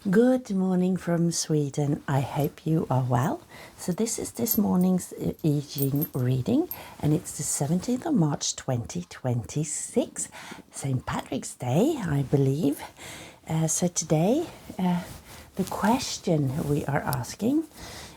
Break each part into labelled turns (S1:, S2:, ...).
S1: Good morning from Sweden. I hope you are well. So this is this morning's I Ching reading, and it's the 17th of March 2026, St. Patrick's Day, I believe. So today, the question we are asking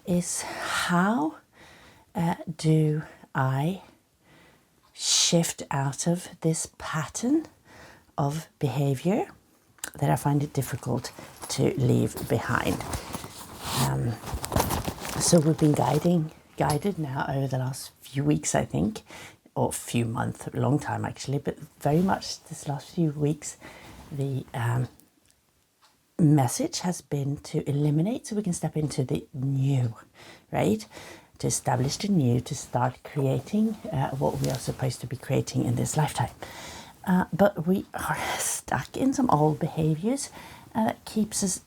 S1: is, how do I shift out of this pattern of behavior that I find it difficult to leave behind? So we've been guided now over the last few weeks, I think, or few months, a long time actually, but very much this last few weeks, the message has been to eliminate so we can step into the new, right? To establish the new, to start creating what we are supposed to be creating in this lifetime. But we are stuck in some old behaviors that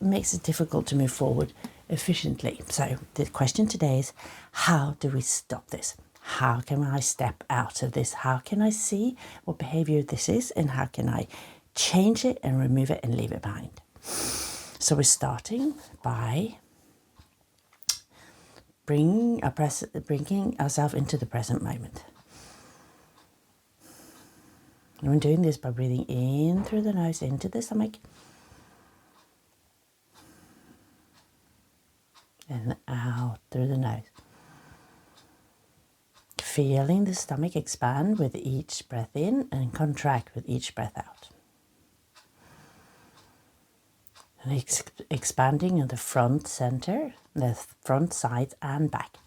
S1: makes it difficult to move forward efficiently. So the question today is, how do we stop this? How can I step out of this? How can I see what behavior this is, and how can I change it and remove it and leave it behind? So we're starting by bringing ourselves into the present moment. And we're doing this by breathing in through the nose into the stomach, and out through the nose. Feeling the stomach expand with each breath in and contract with each breath out. And expanding in the front center, the front, sides and back.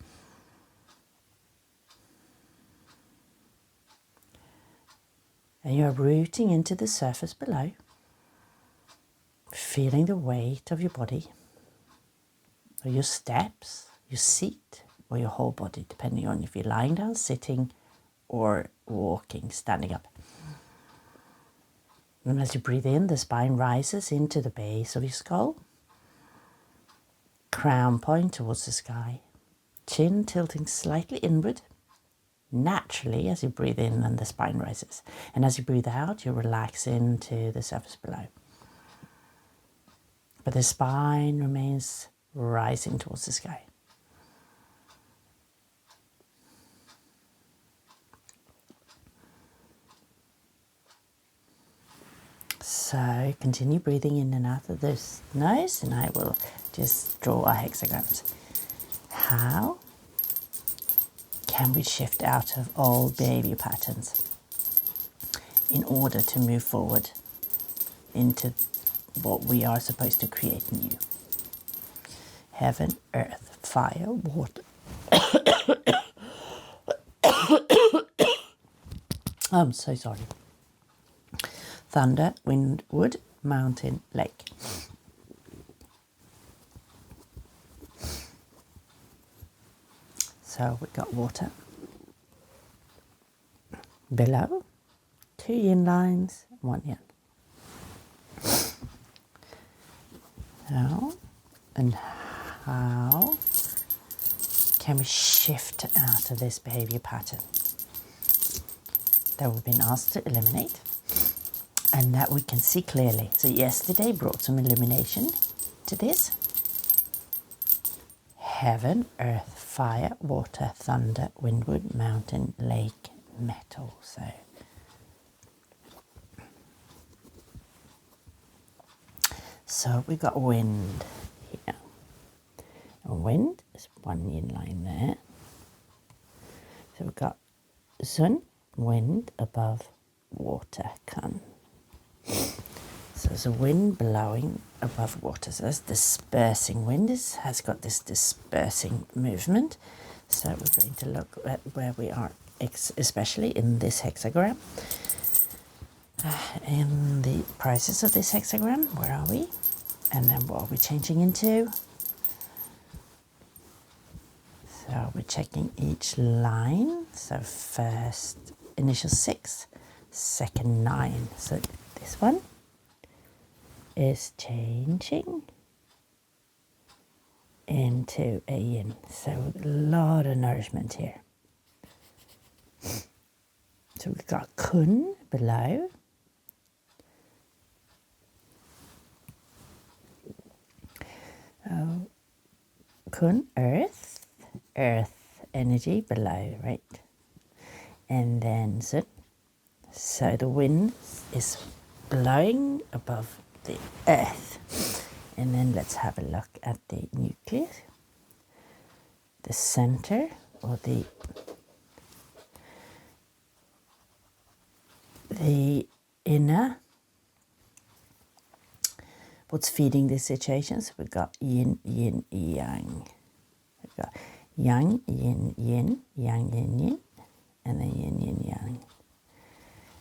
S1: And you're rooting into the surface below, feeling the weight of your body, or your steps, your seat, or your whole body, depending on if you're lying down, sitting, or walking, standing up. And as you breathe in, the spine rises into the base of your skull, crown point towards the sky, chin tilting slightly inward, naturally as you breathe in and the spine rises. And as you breathe out, you relax into the surface below. But the spine remains rising towards the sky. So continue breathing in and out of this nose, and I will just draw our hexagrams. How can we shift out of old behavior patterns in order to move forward into what we are supposed to create new? Heaven, earth, fire, water. I'm so sorry. Thunder, wind, wood, mountain, lake. So we got water. Below, 2 yin lines, 1 yang. Now, and how can we shift out of this behavior pattern that we've been asked to eliminate, and that we can see clearly? So yesterday brought some illumination to this. Heaven, earth, fire, water, thunder, wind, wood, mountain, lake, metal. So we've got wind here. And wind is 1 yin line there. So we've got sun, wind above water, kan. So there's a wind blowing above water. So that's dispersing. Wind has got this dispersing movement. So we're going to look at where we are, especially in this hexagram. In the process of this hexagram, where are we? And then what are we changing into? So we're checking each line. So first initial 6, second 9. So this one is changing into a yin. So a lot of nourishment here. So we've got kun below. kun, earth energy below, right? And then sun. So the wind is blowing above the earth. And then let's have a look at the nucleus, the center, or the inner. What's feeding these situations? We've got yin, yin, yang. We've got yang, yin, yin, yang, yin, yin, and then yin, yin, yang,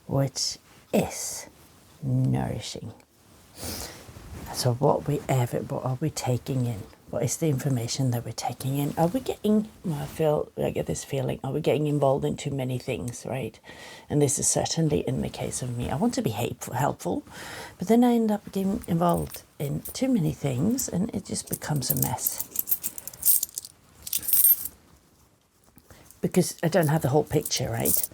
S1: which is nourishing. So what are we taking in? What is the information that we're taking in? Are we getting, I get this feeling, are we getting involved in too many things, right? And this is certainly in the case of me. I want to be helpful, but then I end up getting involved in too many things and it just becomes a mess. Because I don't have the whole picture, right?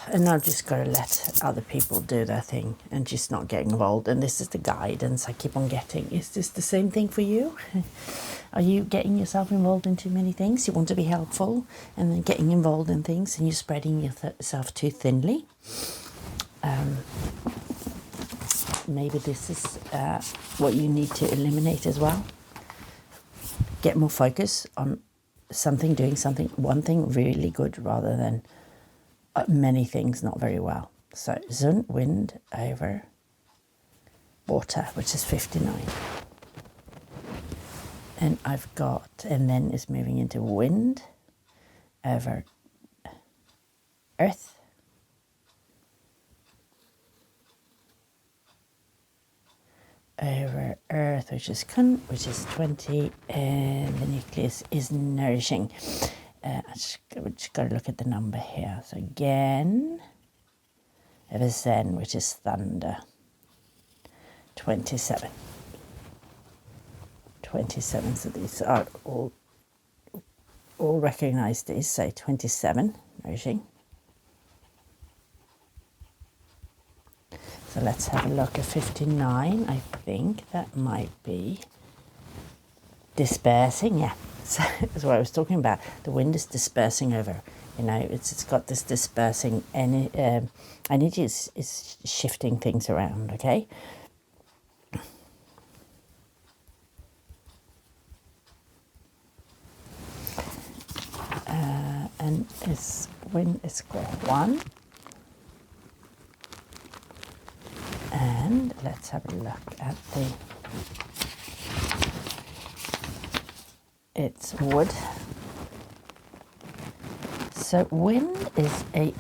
S1: And I've just got to let other people do their thing and just not get involved. And this is the guidance I keep on getting. Is this the same thing for you? Are you getting yourself involved in too many things? You want to be helpful and then getting involved in things and you're spreading yourself too thinly. Maybe this is what you need to eliminate as well. Get more focus on doing something, one thing really good rather than many things not very well. So sun, wind over water, which is 59. And I've got, and then it's moving into wind over earth. Over earth, which is kun, which is 20, and the nucleus is nourishing. We just got to look at the number here. So again, over zen, which is thunder, 27. 27, so these are all recognize these, so 27, nourishing. So let's have a look at 59. I think that might be dispersing, yeah. So that's what I was talking about. The wind is dispersing over, it's got this dispersing energy is shifting things around, okay? And it's wind is square 1. And let's have a look at it's wood. So wind is a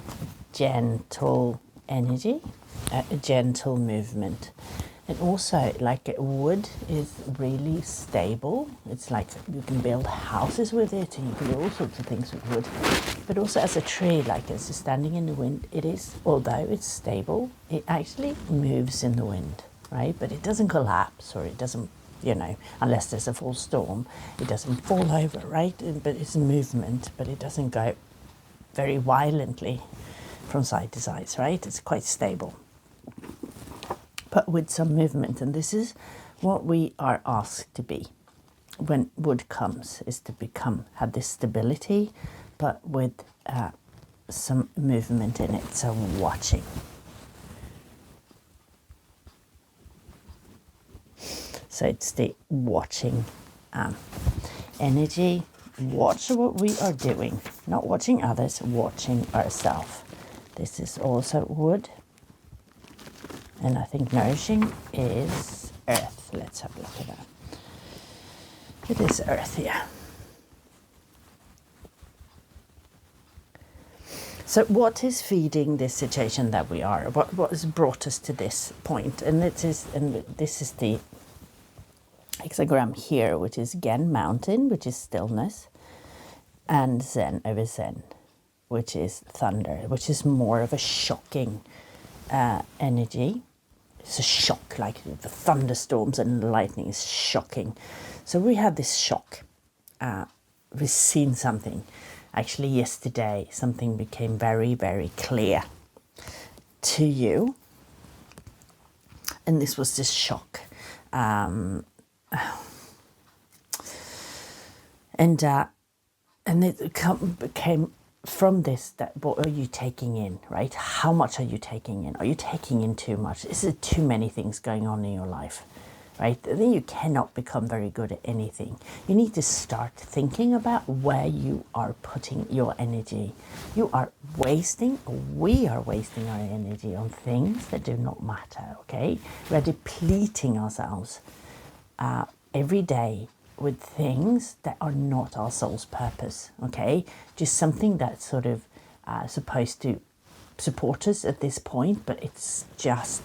S1: gentle energy, a gentle movement. And also, like wood is really stable. It's like you can build houses with it and you can do all sorts of things with wood. But also as a tree, like as standing in the wind, it is, although it's stable, it actually moves in the wind, right? But it doesn't collapse or it doesn't, unless there's a full storm, it doesn't fall over, right? But it's a movement, but it doesn't go very violently from side to side, right? It's quite stable, but with some movement. And this is what we are asked to be when wood comes, is to have this stability, but with some movement in it, so watching. So it's the watching energy. Watch what we are doing, not watching others, watching ourselves. This is also wood. And I think nourishing is earth. Let's have a look at that. It is earth, yeah. So what is feeding this situation that we are? What has brought us to this point? And this is the hexagram here, which is again mountain, which is stillness, and zen over zen, which is thunder, which is more of a shocking energy. It's a shock, like the thunderstorms and lightning is shocking. So we have this shock. We've seen something. Actually, yesterday, something became very, very clear to you. And this was this shock. And it came from this, that what are you taking in, right? How much are you taking in? Are you taking in too much? Is there too many things going on in your life, right? Then you cannot become very good at anything. You need to start thinking about where you are putting your energy. We are wasting our energy on things that do not matter, okay? We're depleting ourselves every day with things that are not our soul's purpose, okay? Just something that's sort of supposed to support us at this point, but it's just,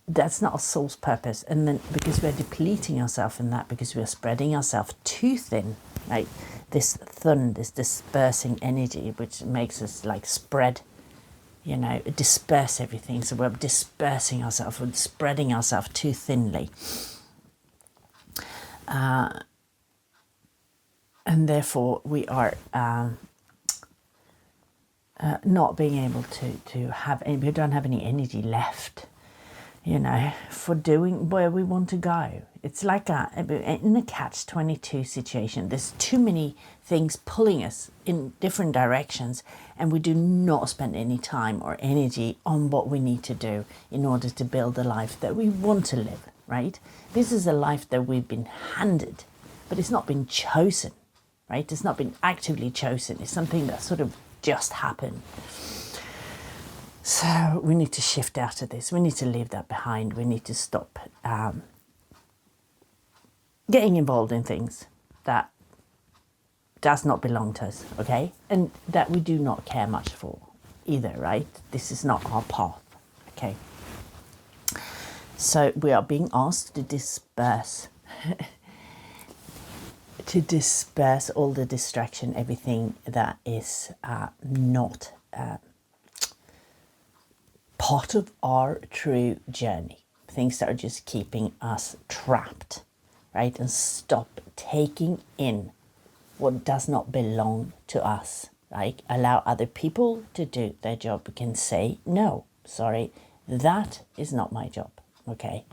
S1: that's not our soul's purpose. And then because we're depleting ourselves in that, because we're spreading ourselves too thin, right? This dispersing energy, which makes us like spread, disperse everything. So we're dispersing ourselves, we're spreading ourselves too thinly. And therefore we are not being able to have any, we don't have any energy left, for doing where we want to go. It's like in a catch-22 situation. There's too many things pulling us in different directions, and we do not spend any time or energy on what we need to do in order to build the life that we want to live, right? This is a life that we've been handed, but it's not been chosen, right? It's not been actively chosen. It's something that sort of just happened. So we need to shift out of this. We need to leave that behind. We need to stop getting involved in things that does not belong to us, okay? And that we do not care much for either, right? This is not our path, okay? So we are being asked to disperse, all the distraction, everything that is not part of our true journey, things that are just keeping us trapped, right? And stop taking in what does not belong to us, right? Allow other people to do their job. We can say, no, sorry, that is not my job, okay?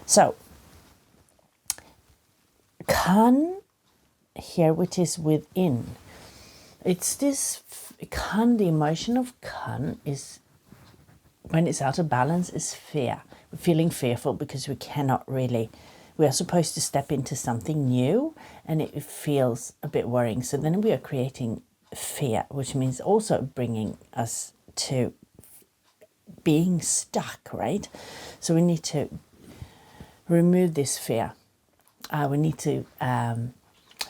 S1: So, kan here, which is within, it's this kan, the emotion of kan is, when it's out of balance, is fear. We're feeling fearful because we cannot really, we are supposed to step into something new and it feels a bit worrying. So then we are creating fear, which means also bringing us to being stuck, right? So we need to remove this fear. We need to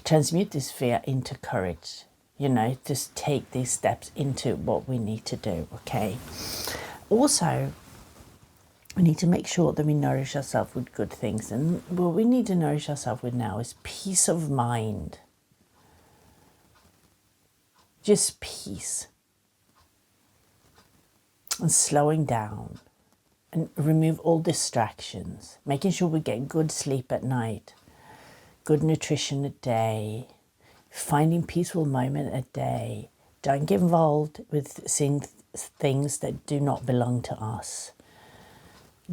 S1: transmute this fear into courage, just take these steps into what we need to do, okay? Also, we need to make sure that we nourish ourselves with good things. And what we need to nourish ourselves with now is peace of mind. Just peace. And slowing down. And remove all distractions. Making sure we get good sleep at night. Good nutrition a day. Finding peaceful moment a day. Don't get involved with seeing things that do not belong to us.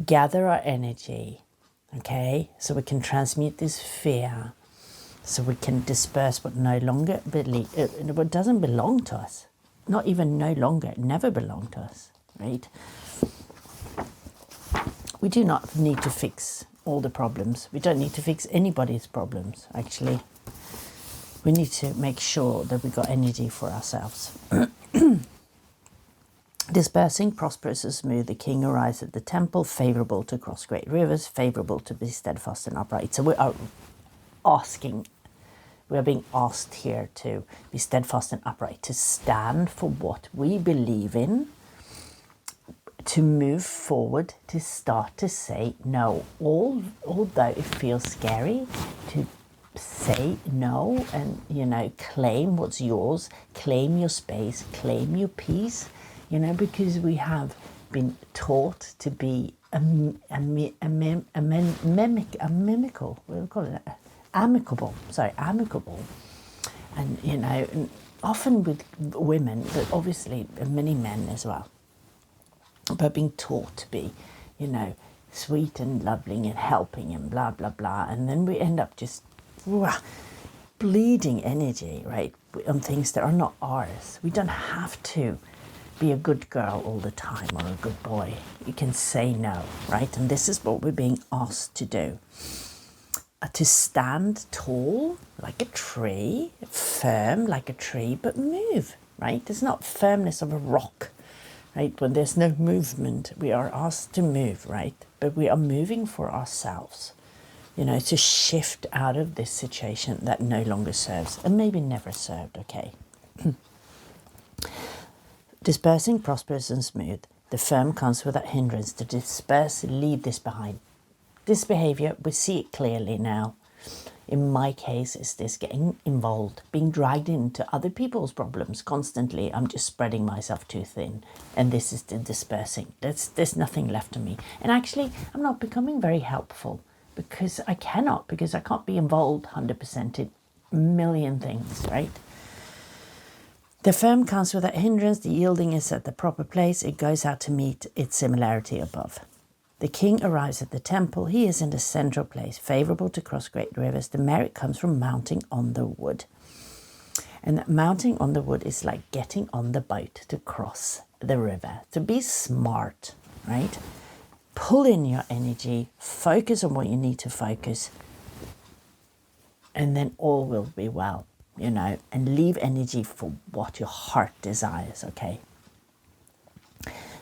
S1: Gather our energy, okay, so we can transmute this fear, so we can disperse what what doesn't belong to us, not even no longer, never belong to us, right? We do not need to fix all the problems. We don't need to fix anybody's problems, actually. We need to make sure that we got energy for ourselves. Dispersing, prosperous and smooth, the king arrives at the temple, favourable to cross great rivers, favourable to be steadfast and upright. So we are being asked here to be steadfast and upright, to stand for what we believe in, to move forward, to start to say no, although it feels scary, to say no and, claim what's yours, claim your space, claim your peace. Because we have been taught to be amicable, and and often with women, but obviously many men as well. But being taught to be, sweet and loving and helping and blah blah blah, and then we end up just bleeding energy, right, on things that are not ours. We don't have to be a good girl all the time or a good boy. You can say no, right? And this is what we're being asked to do. To stand tall like a tree, firm like a tree, but move, right? There's not firmness of a rock, right? When there's no movement, we are asked to move, right? But we are moving for ourselves, to shift out of this situation that no longer serves and maybe never served, okay? Dispersing, prosperous and smooth. The firm comes without hindrance. To disperse, leave this behind. This behaviour, we see it clearly now. In my case, is this getting involved, being dragged into other people's problems constantly. I'm just spreading myself too thin. And this is the dispersing. There's nothing left of me. And actually, I'm not becoming very helpful because I can't be involved 100% in a million things, right? The firm comes without hindrance. The yielding is at the proper place. It goes out to meet its similarity above. The king arrives at the temple. He is in the central place, favourable to cross great rivers. The merit comes from mounting on the wood. And that mounting on the wood is like getting on the boat to cross the river. To be smart, right? Pull in your energy, focus on what you need to focus, and then all will be well, and leave energy for what your heart desires, okay?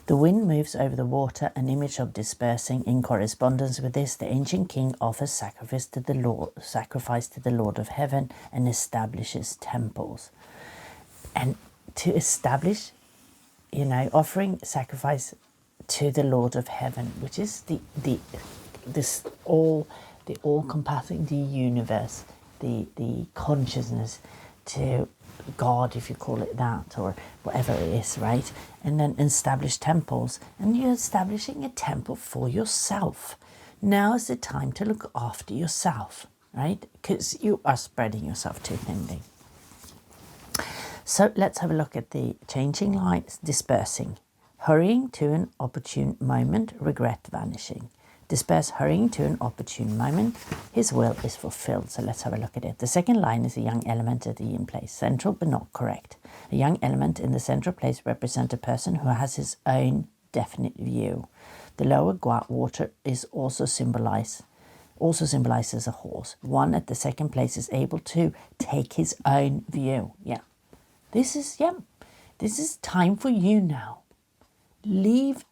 S1: The wind moves over the water, an image of dispersing. In correspondence with this, the ancient king offers sacrifice to the Lord of heaven and establishes temples. And to establish, offering sacrifice to the Lord of heaven, which is the all-compassing, the universe, the consciousness, to God, if you call it that, or whatever it is, right? And then establish temples. And you're establishing a temple for yourself. Now is the time to look after yourself, right? Because you are spreading yourself too thinly. So let's have a look at the changing lights. Dispersing. Hurrying to an opportune moment, regret vanishing. Disperse, hurrying to an opportune moment, his will is fulfilled. So let's have a look at it. The second line is a young element at the yin place, central but not correct. A young element in the central place represents a person who has his own definite view. The lower water is also symbolizes a horse. One at the second place is able to take his own view. This is time for you now. Leave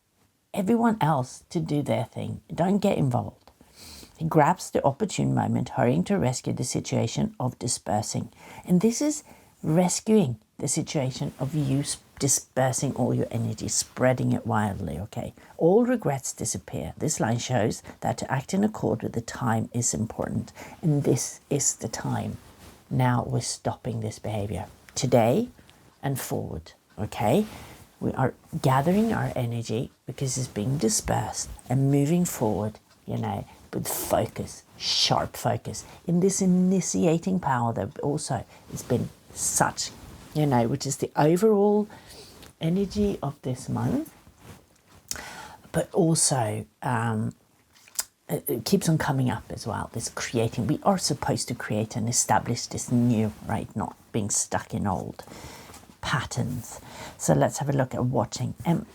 S1: everyone else to do their thing. Don't get involved. He grabs the opportune moment, hurrying to rescue the situation of dispersing. And this is rescuing the situation of you dispersing all your energy, spreading it wildly, okay? All regrets disappear. This line shows that to act in accord with the time is important. And this is the time. Now we're stopping this behavior. Today and forward, okay? We are gathering our energy because it's being dispersed and moving forward, with focus, sharp focus. In this initiating power that also has been such, which is the overall energy of this month, but also it keeps on coming up as well. This creating, we are supposed to create and establish this new, right? Not being stuck in old patterns. So let's have a look at watching. And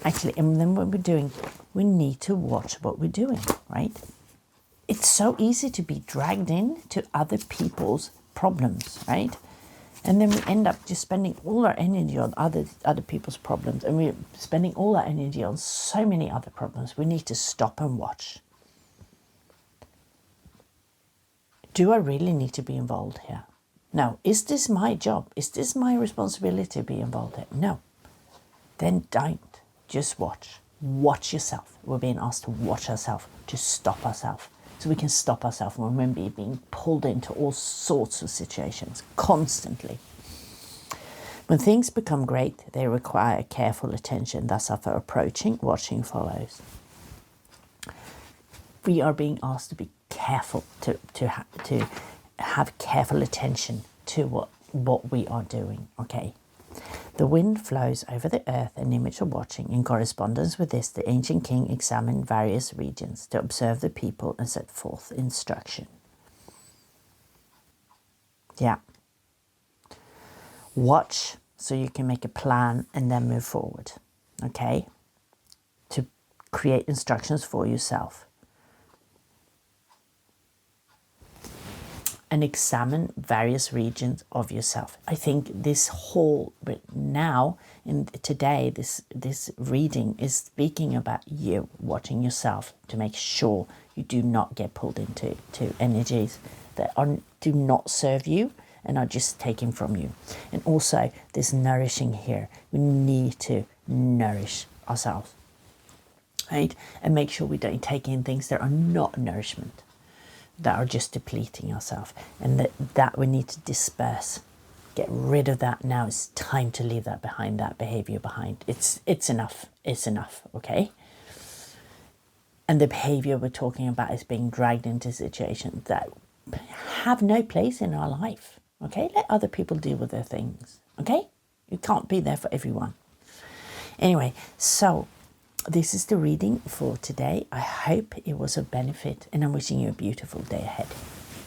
S1: then what we're doing, we need to watch what we're doing, right? It's so easy to be dragged into other people's problems, right? And then we end up just spending all our energy on other people's problems, and we're spending all our energy on so many other problems. We need to stop and watch. Do I really need to be involved here? No. Is this my job? Is this my responsibility to be involved in? No. Then don't. Just watch. Watch yourself. We're being asked to watch ourselves, to stop ourselves. So we can stop ourselves when we're being pulled into all sorts of situations constantly. When things become great, they require careful attention. Thus, after approaching, watching follows. We are being asked to be careful, to have careful attention to what we are doing, okay? The wind flows over the earth, an image of watching. In correspondence with this, the ancient king examined various regions to observe the people and set forth instruction. Yeah. Watch so you can make a plan and then move forward. Okay? To create instructions for yourself. And examine various regions of yourself. I think this whole, but now in today, this reading is speaking about you, watching yourself to make sure you do not get pulled into energies that do not serve you and are just taken from you. And also this nourishing here. We need to nourish ourselves, right? And make sure we don't take in things that are not nourishment, that are just depleting ourselves, and that we need to disperse. Get rid of that now. It's time to leave that behind, that behavior behind. It's enough. It's enough, okay? And the behavior we're talking about is being dragged into situations that have no place in our life, okay? Let other people deal with their things, okay? You can't be there for everyone. Anyway, so this is the reading for today. I hope it was of benefit, and I'm wishing you a beautiful day ahead.